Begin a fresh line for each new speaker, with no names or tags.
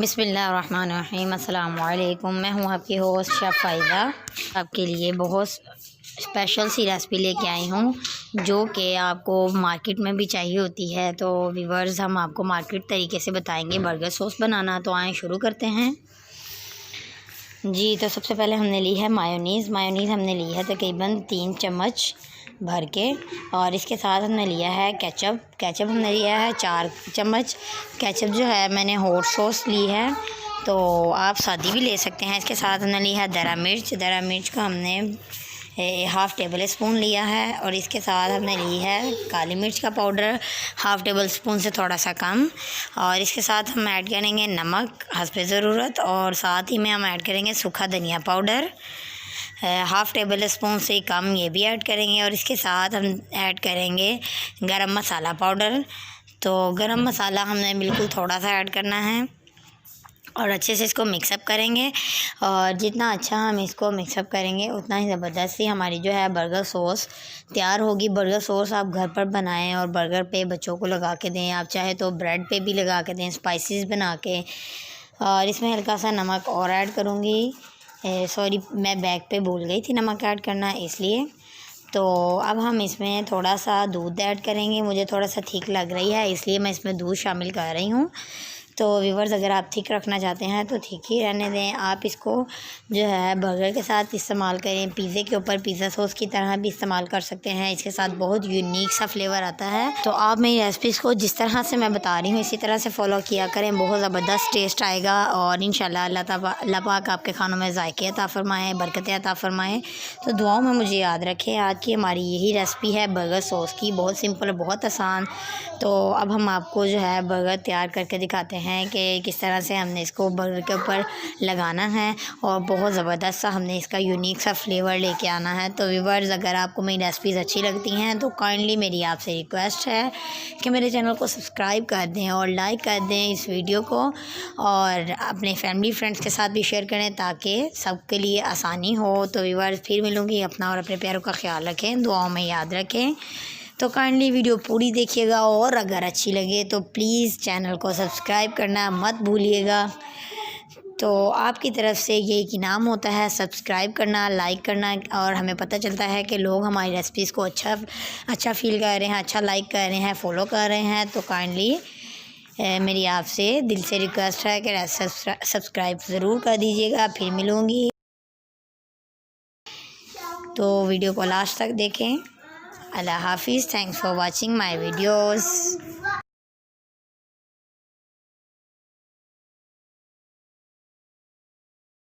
बिस्मिल्लाहिर्रहमानिर्रहीम। अस्सलाम वालेकुम। मैं हूँ आपकी होस्ट शेफ़ फ़ाइज़ा। आपके लिए बहुत स्पेशल सी रेसिपी लेके आई हूँ जो कि आपको मार्केट में भी चाहिए होती है। तो व्यूअर्स, हम आपको मार्केट तरीके से बताएंगे बर्गर सॉस बनाना। तो आएँ शुरू करते हैं जी। तो सबसे पहले हमने ली है मायोनीज़ हमने ली है तकरीबन 3 चम्मच भर के। और इसके साथ हमने लिया है केचप हमने लिया है 4 चम्मच। केचप जो है मैंने हॉट सॉस ली है, तो आप सादी भी ले सकते हैं। इसके साथ हमने ली है दरा मिर्च का हमने हाफ़ टेबल स्पून लिया है। और इसके साथ हमने ली है काली मिर्च का पाउडर, हाफ़ टेबल स्पून से थोड़ा सा कम। और इसके साथ हम ऐड करेंगे नमक हस्बे ज़रूरत, और साथ ही में हम ऐड करेंगे सूखा धनिया पाउडर हाफ़ टेबल स्पून से कम, ये भी ऐड करेंगे। और इसके साथ हम ऐड करेंगे गरम मसाला पाउडर। तो गरम मसाला हमने बिल्कुल थोड़ा सा ऐड करना है और अच्छे से इसको मिक्सअप करेंगे। और जितना अच्छा हम इसको मिक्सअप करेंगे उतना ही ज़बरदस्त सी हमारी जो है बर्गर सॉस तैयार होगी। बर्गर सॉस आप घर पर बनाएं और बर्गर पे बच्चों को लगा के दें, आप चाहे तो ब्रेड पे भी लगा के दें स्पाइसेस बना के। और इसमें हल्का सा नमक और ऐड करूँगी। सॉरी, मैं बैग पे भूल गई थी नमक ऐड करना, इसलिए। तो अब हम इसमें थोड़ा सा दूध ऐड करेंगे। मुझे थोड़ा सा थिक लग रही है, इसलिए मैं इसमें दूध शामिल कर रही हूँ। तो व्यूअर्स, अगर आप थिक रखना चाहते हैं तो थिक ही रहने दें। आप इसको जो है बर्गर के साथ इस्तेमाल करें, पिज़्ज़े के ऊपर पिज़्ज़ा सॉस की तरह भी इस्तेमाल कर सकते हैं। इसके साथ बहुत यूनिक सा फ्लेवर आता है। तो आप मेरी रेसिपीज़ को जिस तरह से मैं बता रही हूँ इसी तरह से फॉलो किया करें, बहुत ज़बरदस्त टेस्ट आएगा। और इंशाल्लाह अल्लाह पाक आपके खानों में ज़ायके अता फ़रमाए, बरकतें अता फ़रमाए। तो दुआओं में मुझे याद रखें। आज की हमारी यही रेसिपी है बर्गर सॉस की, बहुत सिंपल और बहुत आसान। तो अब हम आपको जो है बर्गर तैयार करके दिखाते हैं कि किस तरह से हमने इसको बर्गर के ऊपर लगाना है, और बहुत ज़बरदस्त सा हमने इसका यूनिक सा फ्लेवर लेके आना है। तो व्यूअर्स, अगर आपको मेरी रेसिपीज़ अच्छी लगती हैं तो काइंडली मेरी आपसे रिक्वेस्ट है कि मेरे चैनल को सब्सक्राइब कर दें और लाइक कर दें इस वीडियो को, और अपने फैमिली फ्रेंड्स के साथ भी शेयर करें ताकि सबके लिए आसानी हो। तो व्यूअर्स, फिर मिलूँगी। अपना और अपने प्यारों का ख्याल रखें, दुआओं में याद रखें। तो काइंडली वीडियो पूरी देखिएगा, और अगर अच्छी लगे तो प्लीज़ चैनल को सब्सक्राइब करना मत भूलिएगा। तो आपकी तरफ से ये एक इनाम होता है, सब्सक्राइब करना, लाइक करना, और हमें पता चलता है कि लोग हमारी रेसिपीज़ को अच्छा फ़ील कर रहे हैं, अच्छा लाइक कर रहे हैं, फॉलो कर रहे हैं। तो काइंडली मेरी आपसे दिल से रिक्वेस्ट है कि सब्सक्राइब ज़रूर कर दीजिएगा। फिर मिलूँगी। तो वीडियो को लास्ट तक देखें। अल्लाह हाफिज़। Thanks for watching my videos.